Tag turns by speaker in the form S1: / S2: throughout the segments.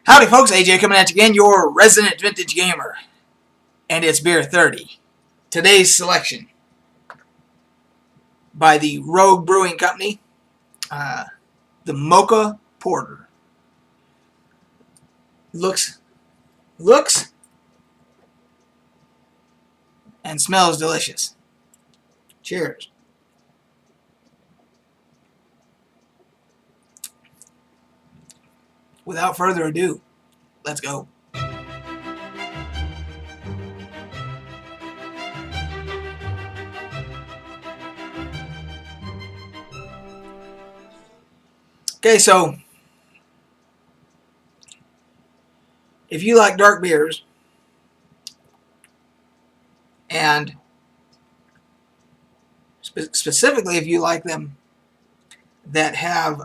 S1: Howdy folks, AJ coming at you again, your resident vintage gamer. And it's BeerThirty. Today's selection by the Rogue Brewing Company, the Mocha Porter. Looks and smells delicious. Cheers. Without further ado, let's go. Okay, so if you like dark beers, and specifically if you like them that have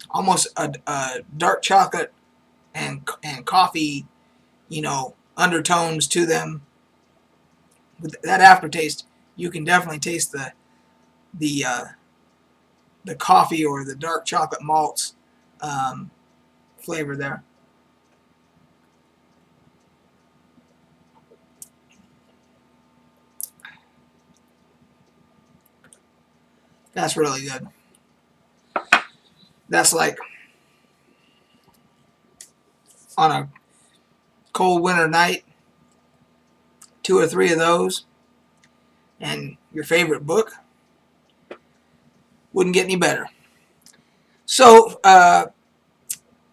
S1: almost a dark chocolate and coffee, undertones to them, with that aftertaste, you can definitely taste the coffee or the dark chocolate malts flavor there. That's really good. That's like on a cold winter night, 2 or 3 of those, and your favorite book. Wouldn't get any better. So,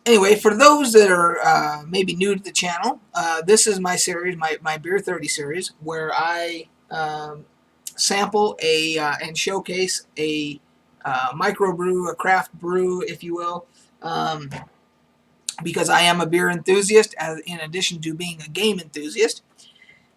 S1: anyway, for those that are maybe new to the channel, this is my series, my BeerThirty series, where I sample and showcase a microbrew, a craft brew, if you will, because I am a beer enthusiast, in addition to being a game enthusiast.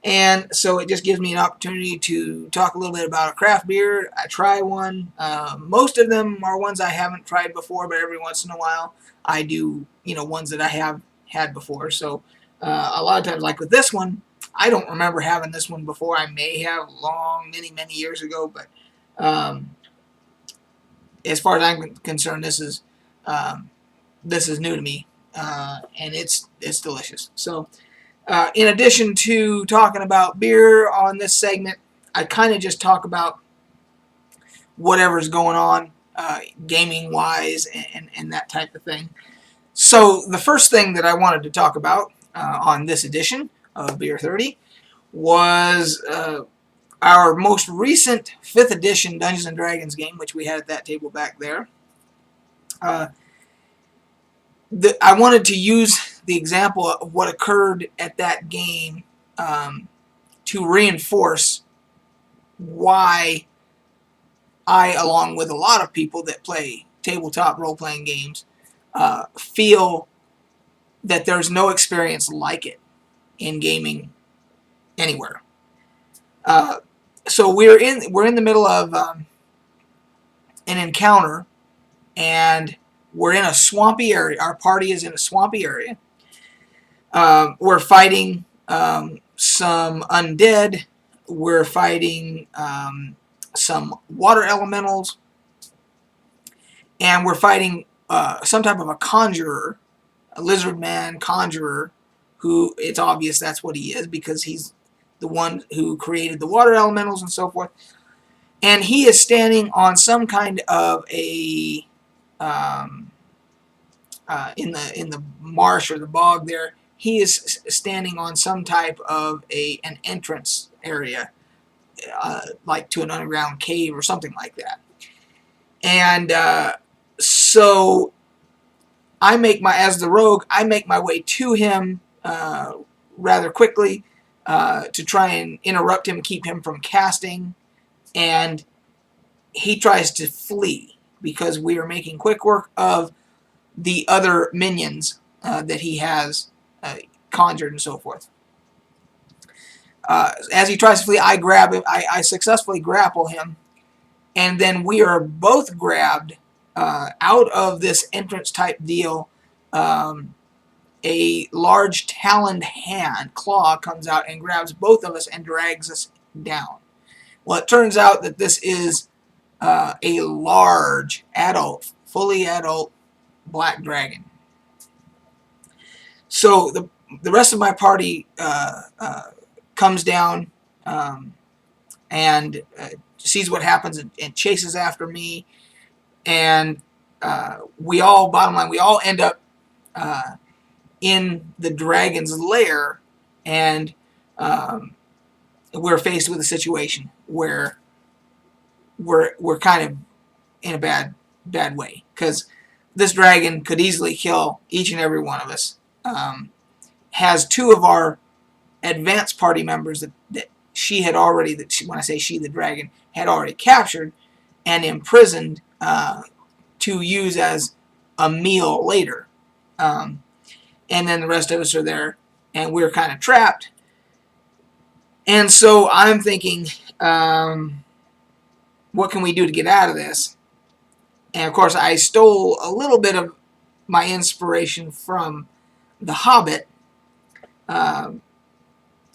S1: And so it just gives me an opportunity to talk a little bit about a craft beer. I try one. Most of them are ones I haven't tried before, but every once in a while I do, ones that I have had before. So a lot of times, like with this one, I don't remember having this one before. I may have many years ago, but as far as I'm concerned, this is new to me, and it's delicious. So, in addition to talking about beer on this segment, I kind of just talk about whatever's going on, gaming-wise, and that type of thing. So, the first thing that I wanted to talk about on this edition of BeerThirty was our most recent 5th edition Dungeons & Dragons game, which we had at that table back there. I wanted to use the example of what occurred at that game to reinforce why I, along with a lot of people that play tabletop role-playing games, feel that there's no experience like it in gaming anywhere. So we're in the middle of an encounter, and we're in a swampy area. Our party is in a swampy area. We're fighting some undead. We're fighting some water elementals, and we're fighting some type of a conjurer, a lizard man conjurer, who it's obvious that's what he is because he's the one who created the water elementals and so forth. And he is standing on some kind of a in the marsh or the bog there. He is standing on some type of an entrance area, like to an underground cave or something like that. And so as the rogue, I make my way to him rather quickly to try and interrupt him, keep him from casting, and he tries to flee because we are making quick work of the other minions that he has conjured and so forth. As he tries to flee, I grab him. I successfully grapple him, and then we are both grabbed out of this entrance type deal. A large taloned claw comes out and grabs both of us and drags us down. Well, it turns out that this is a large adult, fully adult black dragon. So the rest of my party comes down and sees what happens and chases after me, and we all, bottom line, we all end up in the dragon's lair, and we're faced with a situation where we're kind of in a bad way, because this dragon could easily kill each and every one of us. Has two of our advanced party members that she had already, when I say she, the dragon, had already captured and imprisoned to use as a meal later. And then the rest of us are there, and we're kind of trapped. And so I'm thinking, what can we do to get out of this? And of course, I stole a little bit of my inspiration from The Hobbit,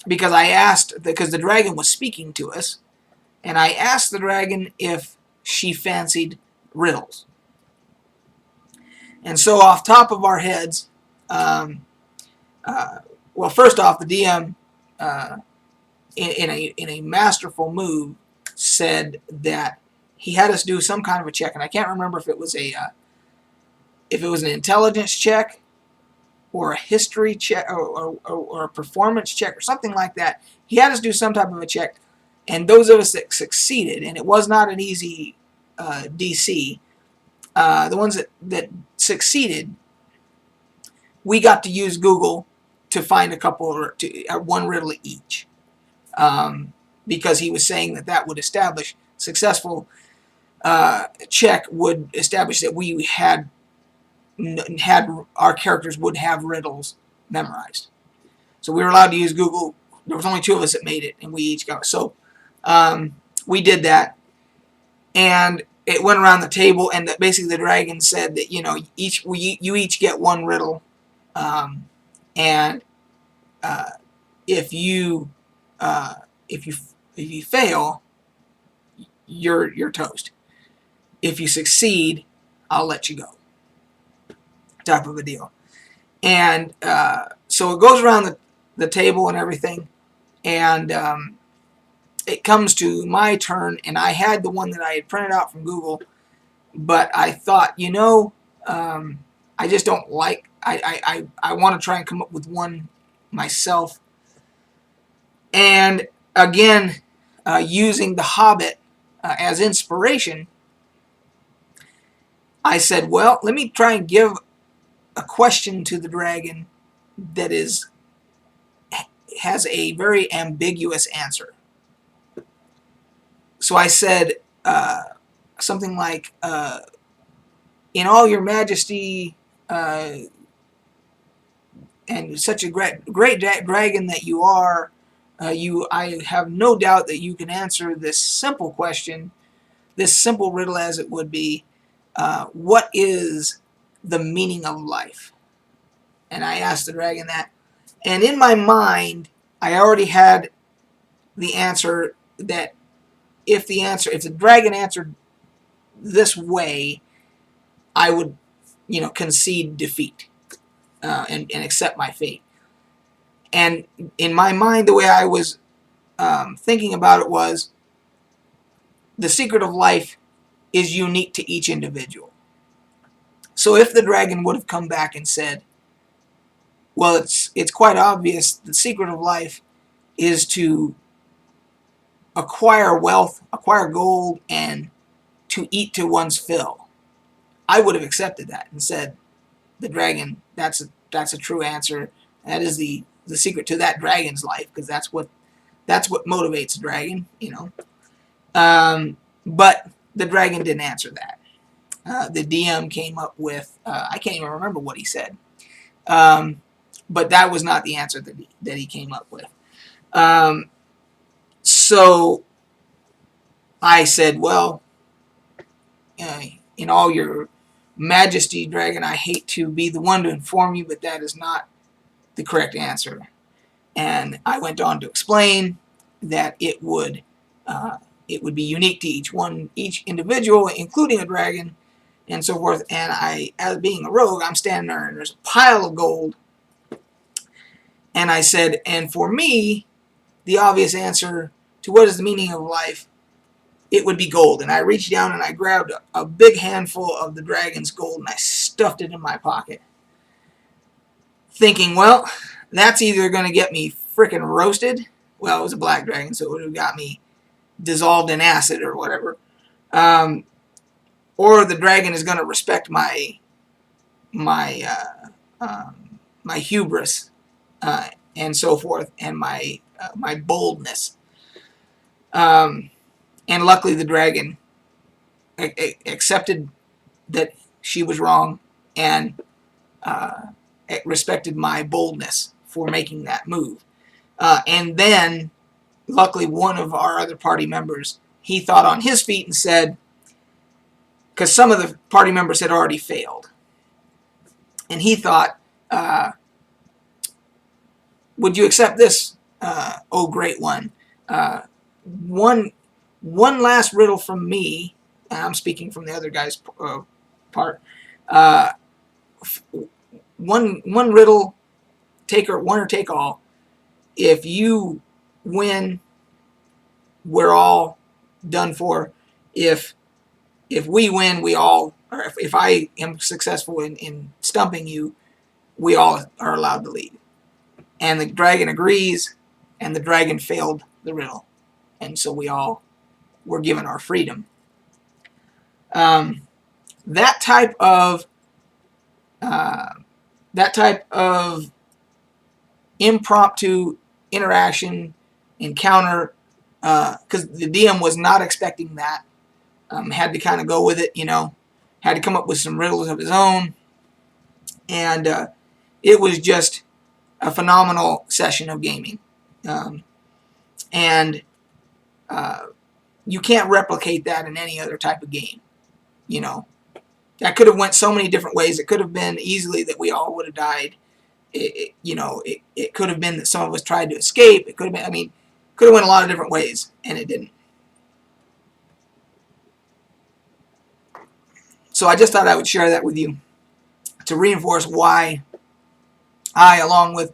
S1: because the dragon was speaking to us, and I asked the dragon if she fancied riddles. And so off top of our heads, well, first off, the DM, in a masterful move, said that he had us do some kind of a check, and I can't remember if it was an intelligence check, or a history check, or a performance check, or something like that. He had us do some type of a check, and those of us that succeeded, and it was not an easy DC, the ones that succeeded, we got to use Google to find a couple, or one riddle each, because he was saying that would establish successful check would establish that we had our characters would have riddles memorized. So we were allowed to use Google. There was only two of us that made it, and we each got. So we did that, and it went around the table, and basically the dragon said that you each get one riddle, and if you fail, you're toast. If you succeed, I'll let you go. Type of a deal. And so it goes around the table and everything, and it comes to my turn, and I had the one that I had printed out from Google, but I thought, I just don't like, I want to try and come up with one myself. And again, using The Hobbit as inspiration, I said, well, let me try and give a question to the dragon that has a very ambiguous answer. So I said something like, in all your majesty, and such a great dragon that you are, I have no doubt that you can answer this simple question, this simple riddle as it would be, what is the meaning of life? And I asked the dragon that, and in my mind I already had the answer, that if the dragon answered this way, I would concede defeat, and accept my fate. And in my mind, the way I was thinking about it was, the secret of life is unique to each individual. So if the dragon would have come back and said, well, it's quite obvious, the secret of life is to acquire wealth, acquire gold, and to eat to one's fill, I would have accepted that and said, the dragon, that's a true answer. That is the secret to that dragon's life, because that's what motivates a dragon, But the dragon didn't answer that. The DM came up with, I can't even remember what he said, but that was not the answer that he came up with. So I said, well, in all your majesty, dragon, I hate to be the one to inform you, but that is not the correct answer. And I went on to explain that it would be unique to each individual, including a dragon, and so forth. And I, as being a rogue, I'm standing there, and there's a pile of gold And I said, and for me, the obvious answer to what is the meaning of life, it would be gold. And I reached down and I grabbed a big handful of the dragon's gold and I stuffed it in my pocket. Thinking, well, that's either going to get me frickin' roasted. Well, it was a black dragon, so it would have got me dissolved in acid or whatever. Or the dragon is going to respect my hubris and so forth, and my boldness. And luckily, the dragon accepted that she was wrong and respected my boldness for making that move. And then, luckily, one of our other party members, he thought on his feet and said, because some of the party members had already failed, and he thought, would you accept this, oh great one? One last riddle from me, and I'm speaking from the other guy's part. One riddle, one or take all. If you win, we're all done for. If we win, we all, or if I am successful in stumping you, we all are allowed to leave. And the dragon agrees, and the dragon failed the riddle. And so we all were given our freedom. That type of impromptu interaction, encounter, because the DM was not expecting that. Had to kind of go with it, had to come up with some riddles of his own. And it was just a phenomenal session of gaming. And you can't replicate that in any other type of game. That could have went so many different ways. It could have been easily that we all would have died. It could have been that some of us tried to escape. It could have been, could have went a lot of different ways, and it didn't. So I just thought I would share that with you to reinforce why I, along with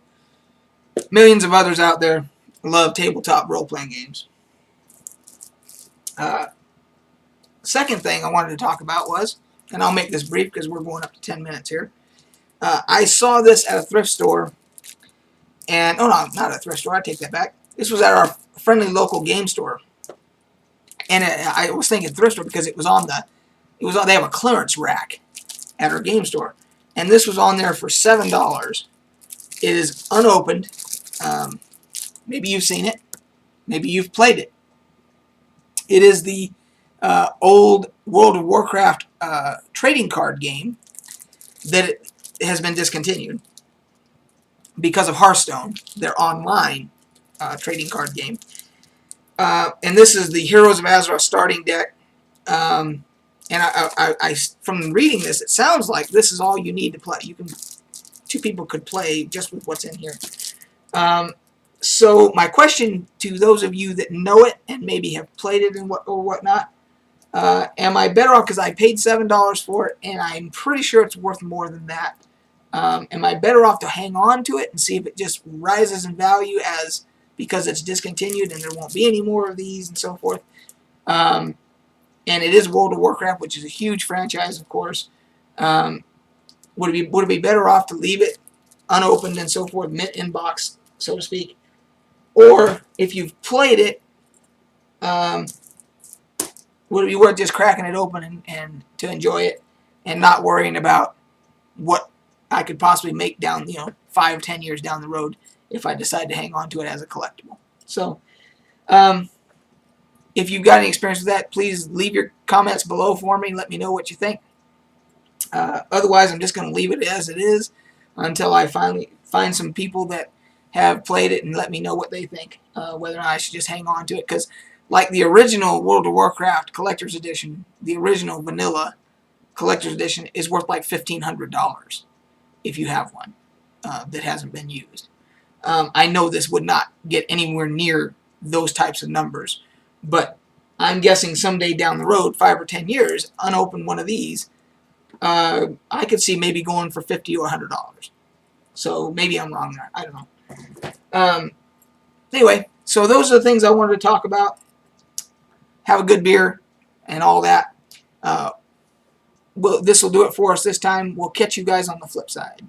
S1: millions of others out there, love tabletop role-playing games. Second thing I wanted to talk about was, and I'll make this brief because we're going up to 10 minutes here. I saw this at a thrift store, and, oh no, not a thrift store, I take that back. This was at our friendly local game store. And I was thinking thrift store because it was on they have a clearance rack at our game store. And this was on there for $7. It is unopened. Maybe you've seen it. Maybe you've played it. It is the old World of Warcraft trading card game that it has been discontinued because of Hearthstone, their online trading card game. And this is the Heroes of Azeroth starting deck. And I from reading this, it sounds like this is all you need to play. Two people could play just with what's in here. So my question to those of you that know it and maybe have played it and whatnot, am I better off because I paid $7 for it and I'm pretty sure it's worth more than that? Am I better off to hang on to it and see if it just rises in value because it's discontinued and there won't be any more of these and so forth? And it is World of Warcraft, which is a huge franchise, of course. Would it be better off to leave it unopened and so forth, mint in box, so to speak? Or if you've played it, would it be worth just cracking it open and to enjoy it and not worrying about what I could possibly make down, 5-10 years down the road if I decide to hang on to it as a collectible? So, if you've got any experience with that, please leave your comments below for me. Let me know what you think. Otherwise, I'm just going to leave it as it is until I finally find some people that have played it and let me know what they think, whether or not I should just hang on to it. Because like the original World of Warcraft Collector's Edition, the original Vanilla Collector's Edition is worth like $1,500 if you have one that hasn't been used. I know this would not get anywhere near those types of numbers, but I'm guessing someday down the road, 5 or 10 years, unopen one of these, I could see maybe going for $50 or $100. So maybe I'm wrong there. I don't know. Anyway, so those are the things I wanted to talk about. Have a good beer and all that. This will do it for us this time. We'll catch you guys on the flip side.